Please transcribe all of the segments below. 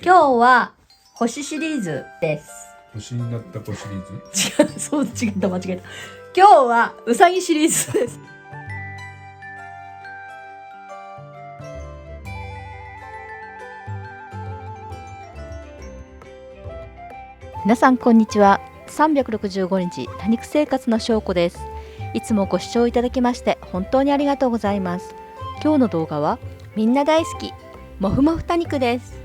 今日は星シリーズです。星になった子シリーズ？違う、そう違った、間違えた。今日はうさぎシリーズです。皆さんこんにちは。365日多肉生活のしょうこです。いつもご視聴いただきまして本当にありがとうございます。今日の動画はみんな大好きもふもふ多肉です。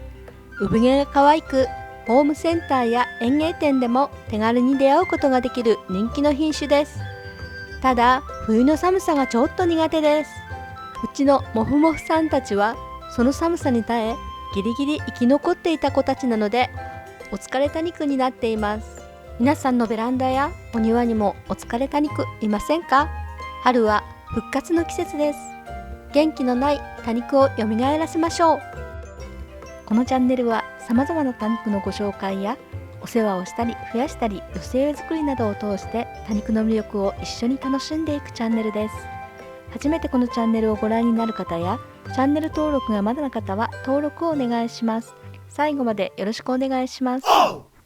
産毛が可愛く、ホームセンターや園芸店でも手軽に出会うことができる人気の品種です。ただ冬の寒さがちょっと苦手です。うちのもふもふさんたちはその寒さに耐えギリギリ生き残っていた子たちなので、お疲れ多肉になっています。皆さんのベランダやお庭にもお疲れ多肉いませんか？春は復活の季節です。元気のない多肉を蘇らせましょう。このチャンネルは様々な多肉のご紹介やお世話をしたり増やしたり寄せ植え作りなどを通して多肉の魅力を一緒に楽しんでいくチャンネルです。初めてこのチャンネルをご覧になる方やチャンネル登録がまだの方は登録をお願いします。最後までよろしくお願いします。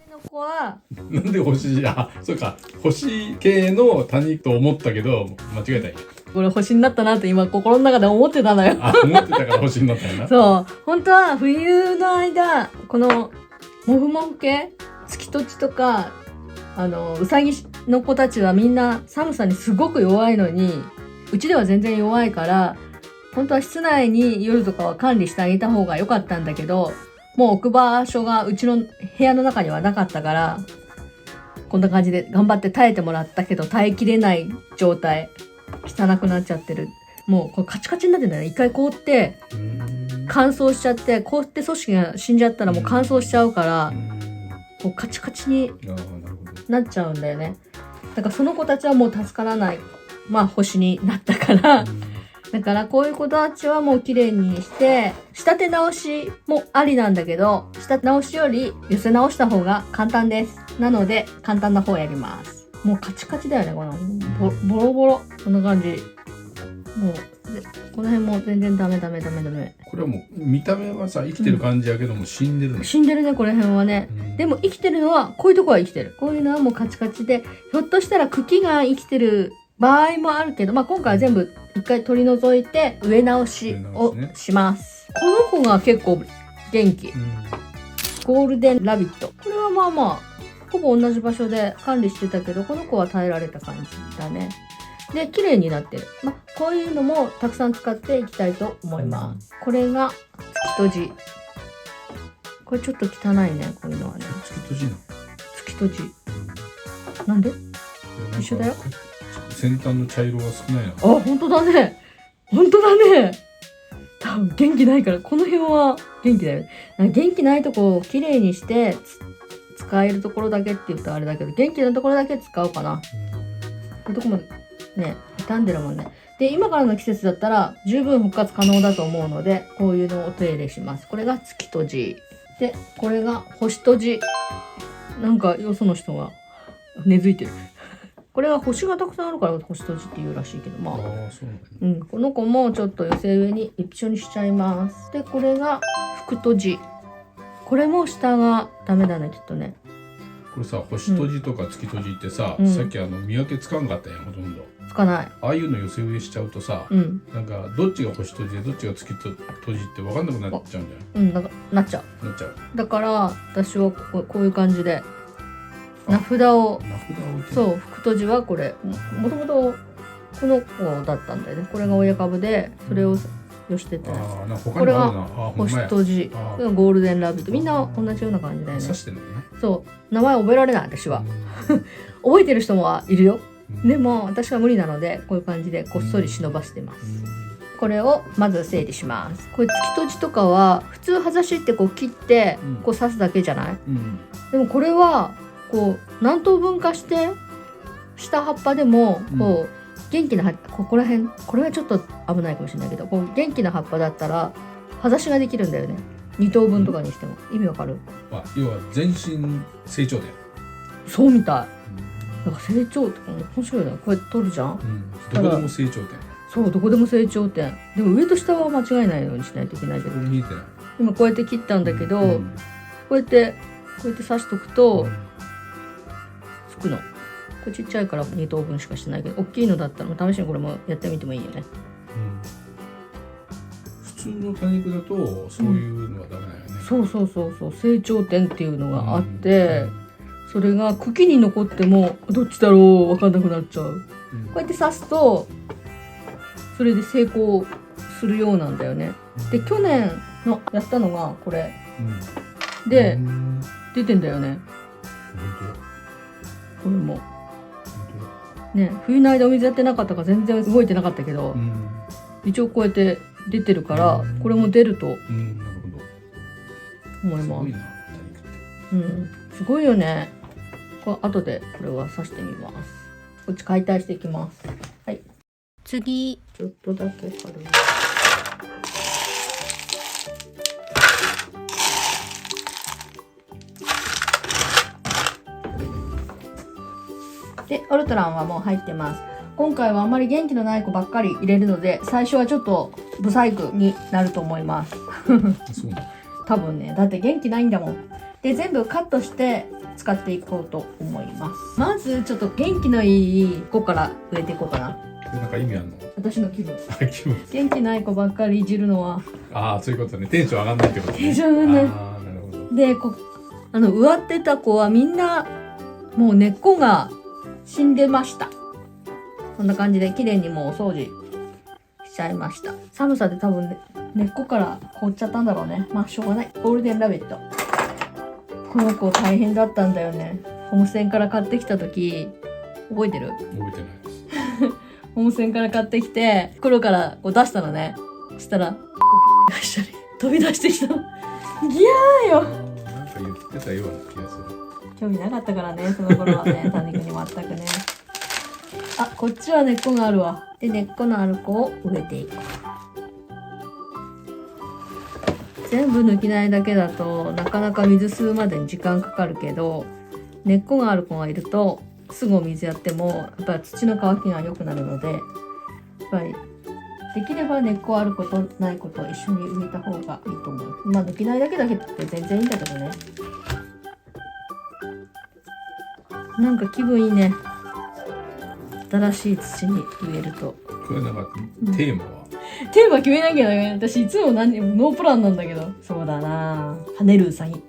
の子はなんで星？そうか、星系の多肉と思ったけど間違えたんや。これ星になったなって今心の中で思ってたのよ。思ってたから星になったんやな。そう、本当は冬の間このもふもふ系、月とちとかうさぎの子たちはみんな寒さにすごく弱いのに、うちでは全然弱いから、本当は室内に夜とかは管理してあげた方が良かったんだけど、もう置く場所がうちの部屋の中にはなかったから、こんな感じで頑張って耐えてもらったけど耐えきれない状態。汚くなっちゃってる。もうこれカチカチになってんだよね。一回凍って乾燥しちゃって、凍って組織が死んじゃったらもう乾燥しちゃうから、こうカチカチになっちゃうんだよね。だからその子たちはもう助からない。まあ星になったから。だからこういう子たちはもう綺麗にして、仕立て直しもありなんだけど、仕立て直しより寄せ直した方が簡単です。なので簡単な方やります。もうカチカチだよね、このボロボロ。こんな感じ。もうでこの辺も全然ダメ。これはもう見た目はさ生きてる感じやけども死んでるね。死んでるね、この辺はね。でも生きてるのはこういうとこは生きてる。こういうのはもうカチカチで、ひょっとしたら茎が生きてる場合もあるけど、まあ今回は全部一回取り除いて植え直しをします。この子が結構元気。ゴールデンラビット。これはまあまあほぼ同じ場所で管理してたけど、この子は耐えられた感じだね。で、綺麗になってる。まあ、こういうのもたくさん使っていきたいと思います。これが月とじ。これちょっと汚いね、こういうのはね。月とじな。月とじ。なんで？一緒だよ。先端の茶色が少ないな。あ、本当だね。本当だね。多分元気ないから、この辺は元気だよね。元気ないとこを綺麗にして使えるところだけって言ったらあれだけど、元気なところだけ使うかな。こういうとこもね、傷んでるもんね。で、今からの季節だったら十分復活可能だと思うので、こういうのをお手入れします。これが月とじ。で、これが星とじ。なんかよその人が根付いてる。これは星がたくさんあるから星とじって言うらしいけど、まあ、そうなんだ。この子もちょっと寄せ植えに一緒にしちゃいます。で、これが福とじ。これも下がダメだね、きっとね。これさ、星とじとか月とじってさ、さっき見分けつかんかったやん、ほとんど。つかない。ああいうの寄せ植えしちゃうとさ、なんかどっちが星とじでどっちが月とじって分かんなくなっちゃうんだよ。なっちゃう。だから私はこういう感じで名札を。そう、福とじはこれもともとこの子だったんだよね。これが親株でそれをよしてて、これが星とじ、ゴールデンラビット、みんな同じような感じだよね。そう名前覚えられない、私は。覚えてる人もいるよ。でも私は無理なのでこういう感じでこっそり忍ばしてます。これをまず整理します。これ月とじとかは普通葉ざしってこう切ってこう刺すだけじゃない？でもこれはこう何等分化してした葉っぱでもこう元気なここら辺、これはちょっと危ないかもしれないけど、こう元気な葉っぱだったら葉ざしができるんだよね。2等分とかにしても。意味わかる？要は全身成長点。そうみたい。なんか成長とか面白いね。これ取るじゃん、どこでも成長点。そう、どこでも成長点。でも上と下は間違えないようにしないといけないけど、見えてない。今こうやって切ったんだけど、こうやって刺しとくとつくの。これちっちゃいから2等分しかしてないけど、大きいのだったら試しにこれもやってみてもいいよね。普通の多肉だとそういうのはダメだよね。そう、成長点っていうのがあって、それが茎に残ってもどっちだろう分かんなくなっちゃう。こうやって刺すとそれで成功するようなんだよね。で去年のやったのがこれ、で出てんだよね。これもね、冬の間お水やってなかったから全然動いてなかったけど、一応こうやって出てるから、これも出ると思います。すごいよね。これ後でこれは刺してみます。こっち解体していきます。はい。次、ちょっとだけ軽い。で、オルトランはもう入ってます。今回はあんまり元気のない子ばっかり入れるので、最初はちょっとブサイクになると思います。多分ね、だって元気ないんだもん。で、全部カットして使っていこうと思います。まずちょっと元気のいい子から植えていこうかな。なんか意味あるの？私の気分。気分。元気ない子ばっかりいじるのは。ああ、そういうことね。テンション上がんないってことね。テンション上がんない。ああ、なるほど。で、植わってた子はみんなもう根っこが死んでました。こんな感じで綺麗にもうお掃除しちゃいました。寒さで多分、ね、根っこから凍っちゃったんだろうね。まあしょうがない。ゴールデンラビット。この子大変だったんだよね。ホームセンから買ってきた時、覚えてる？覚えてないです。ホームセンから買ってきて、袋からこう出したのね。そしたら、飛び出してきたの。ギャーよ。なんか言ってたような気がする。興味なかったからね、その頃はね、多肉に全くね。あ、こっちは根っこがあるわ。で、根っこのある子を植えていく。全部抜きないだけだとなかなか水吸うまでに時間かかるけど、根っこがある子がいるとすぐお水やってもやっぱり土の乾きが良くなるので、やっぱりできれば根っこある子とない子と一緒に植えた方がいいと思う。まあ抜きないだけだけって全然いいんだけどね。なんか気分いいね。新しい土に植えると。これなんかテーマは、テーマ決めなきゃダメ。私いつも何もノープランなんだけど。そうだな。跳ねるウサギ。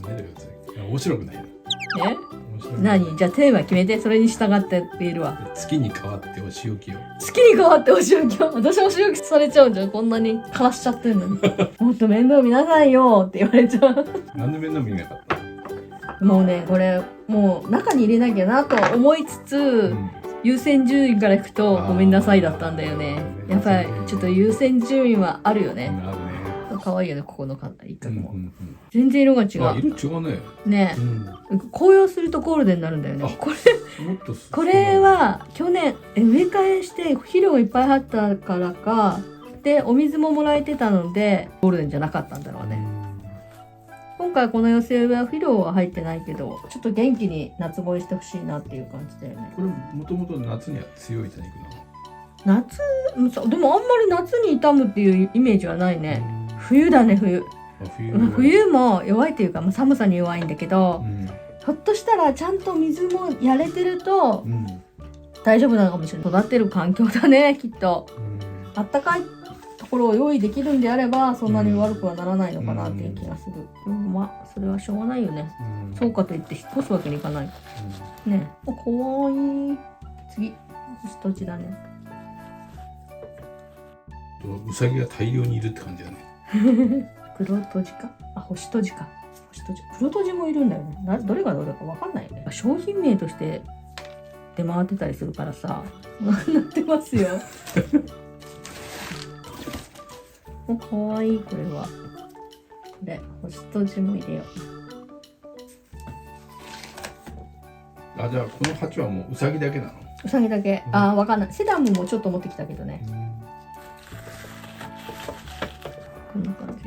跳ねるウサギ。面白くないな。え？何？じゃあテーマ決めて、それに従って植えるわ。月に変わってお仕置きを。月に変わってお仕置きを。私お仕置きされちゃうんじゃん。こんなに枯らしちゃってんのに。もっと面倒見なさいよって言われちゃう。なんで面倒見なかった？もうね、これもう中に入れなきゃなと思いつつ、優先順位からいくとごめんなさいだったんだよね。やっぱりちょっと優先順位はあるよね。あるね。可愛いよね、ここの一角も。全然色が違う。色違うね。ね、紅葉するとゴールデンになるんだよね。これは去年植え替えして肥料がいっぱい入ったからかで、お水ももらえてたのでゴールデンじゃなかったんだろうね。今回この寄せ植えは肥料は入ってないけど、ちょっと元気に夏越えしてほしいなっていう感じだよね。これもともと夏には強い多肉なの？夏、でもあんまり夏に傷むっていうイメージはないね。冬だね、冬。冬も弱いっていうか、寒さに弱いんだけど、ひょっとしたらちゃんと水もやれてると大丈夫なのかもしれない。育ってる環境だね、きっと。あったかいところを用意できるんであればそんなに悪くはならないのかなっていう気がする。まあそれはしょうがないよね。そうかといって引っ越すわけにいかない。ね。かわいい。次、星とじだね。ウサギが大量にいるって感じだね。黒とじか。あ、星とじか。星とじ。黒とじもいるんだよね。どれがどれかわかんないよね。商品名として出回ってたりするからさ。なってますよ。かわいい、これは。これ、星とじも入れよう。あ、じゃあこの鉢はもうウサギだけなの？ウサギだけ。あ、わかんない。セダムもちょっと持ってきたけどね。こんな感じ。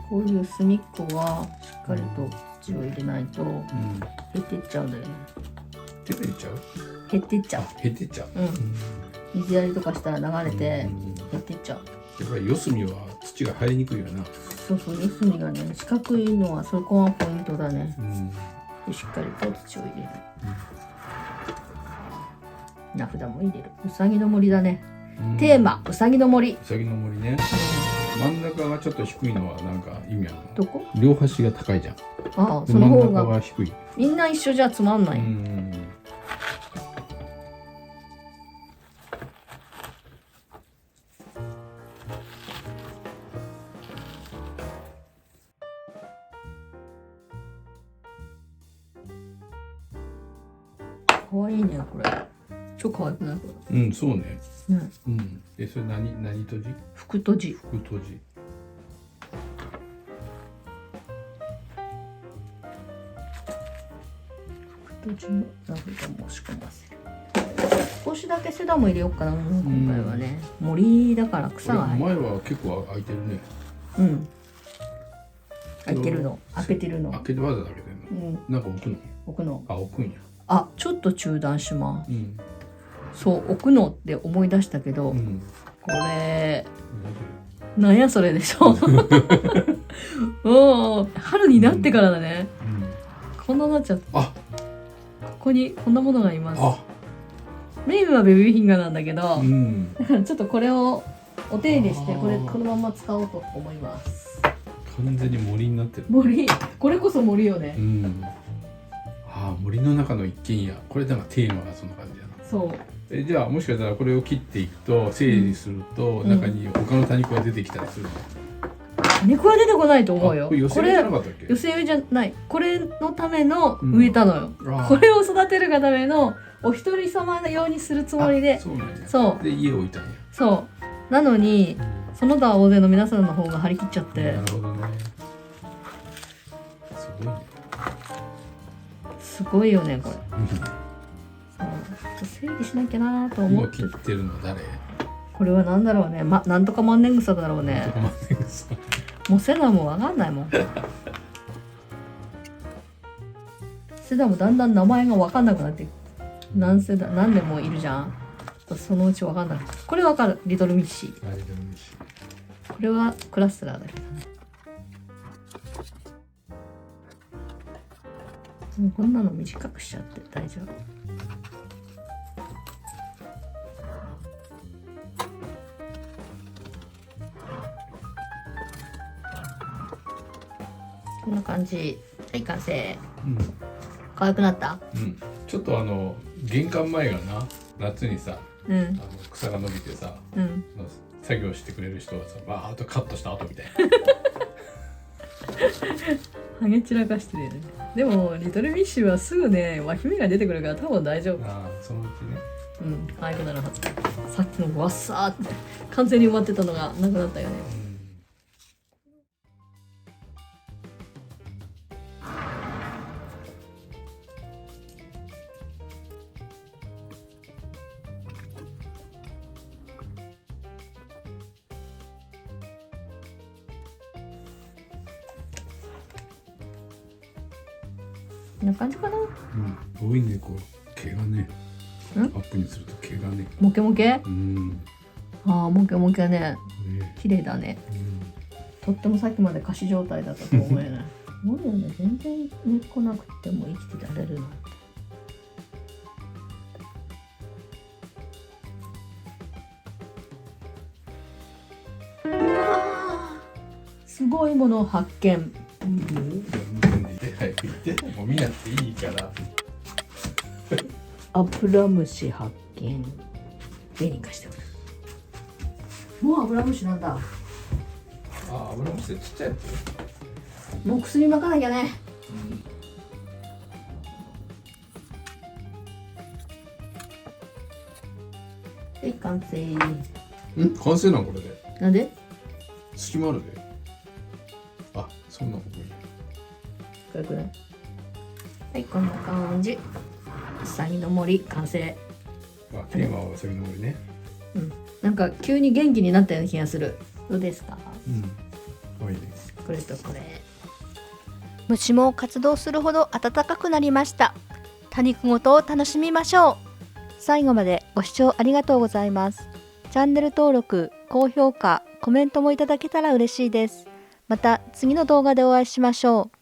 こういう隅っこはしっかりと土を入れないと減っていっちゃうんだよね。減っていっちゃう？減っていっちゃう。減っていっちゃう。水やりとかしたら流れて減っていっちゃう。やっぱり四隅は土が入りにくいよな。そうそう、四隅がね、四角いのはそこがポイントだね。うん、しっかりと土を入れる。名札も入れる。うさぎの森だね。テーマ、うさぎの森。うさぎの森ね。真ん中がちょっと低いのはなんか意味あるの？どこ？両端が高いじゃん。ああ、でその方真ん中がが低い。みんな一緒じゃつまんない。可愛いね、これ。超可愛くないこうん、そうね。れ。ね、うん。それ何とじ？福とじ。福とじ。福とじの名札も仕込ませる。少しだけセダム入れようかな、今回はね。森だから草が入る。前は結構開いてるね。うん。開いてるの。開けてるの。開けてわざと開けてるの。うん。なんか置くの？置くの。あ、置くんや。あ、ちょっと中断します。うん。そう置くのって思い出したけど、うん、これなんやそれでしょ。もう春になってからだね、こんななっちゃった。あ、ここにこんなものがいます。あ、メインはベビーフィンガーなんだけど、うん、ちょっとこれをお手入れしてこのまま使おうと思います。完全に森になってる。森、これこそ森よね。うん。ああ、森の中の一軒家。これなんかテーマがそんな感じだな。そう。じゃあもしかしたらこれを切っていくと整理すると、中に他の多肉が出てきたりするの？多肉は出てこないと思うよ。これ寄せ植えじゃなかったっけ？寄せ植えじゃない。これのための植えたのよ。これを育てるがためのお一人様用にするつもりで。そうなんや。そう。で家を置いたんや。そう。なのに、その他大勢の皆さんの方が張り切っちゃって。なるほどね。すごいね。すごいよねこれ。整理しなきゃなと思って。今切ってるのは誰？これはなんだろうね。なんとか万年草だろうね。なんとか万年草。もうセダムわかんないもん。セダムだんだん名前がわかんなくなって何世代何でもいるじゃん。そのうちわかんない。これわかる。リトルミッシー。リトルミッシこれはクラスラーだけどね。もうこんなの短くしちゃって大丈夫。こんな感じ。はい、完成。可愛くなった？うん。ちょっと玄関前がな、夏にさ、草が伸びてさ、作業してくれる人がさ、バーッとカットした後みたいな。ハゲ散らかしてるよね。でもリトルミッシュはすぐね、わき芽が出てくるから多分大丈夫。ああ、そのうちね。うん、可愛くなるはず。さっきのわっさーって完全に埋まってたのがなくなったよね。こんな感じかな。多いね、こう毛がね。アップにすると毛がね。モケモケ？ああ、モケモケね。綺麗だね。とってもさっきまで仮死状態だったと思えない。すごいよね。全然根っこなくても生きてられるなんて。うわー、すごいものを発見。早く言って。もう見なくていいから。アブラムシ発見。絵に貸してくる。もうアブラムシなんだ。あ、アブラムシってちっちゃいやつ。もう薬撒かなきゃね。はい、完成。完成なんこれで。なんで？隙間あるで。あ、そんなここに。かっこいい。はい、こんな感じ。うさぎの森完成。あ、テーマはうさぎの森ね。なんか急に元気になったような気がする。どうですか？可愛いね。これとこれ。虫も活動するほど暖かくなりました。多肉ごとを楽しみましょう。最後までご視聴ありがとうございます。チャンネル登録、高評価、コメントもいただけたら嬉しいです。また次の動画でお会いしましょう。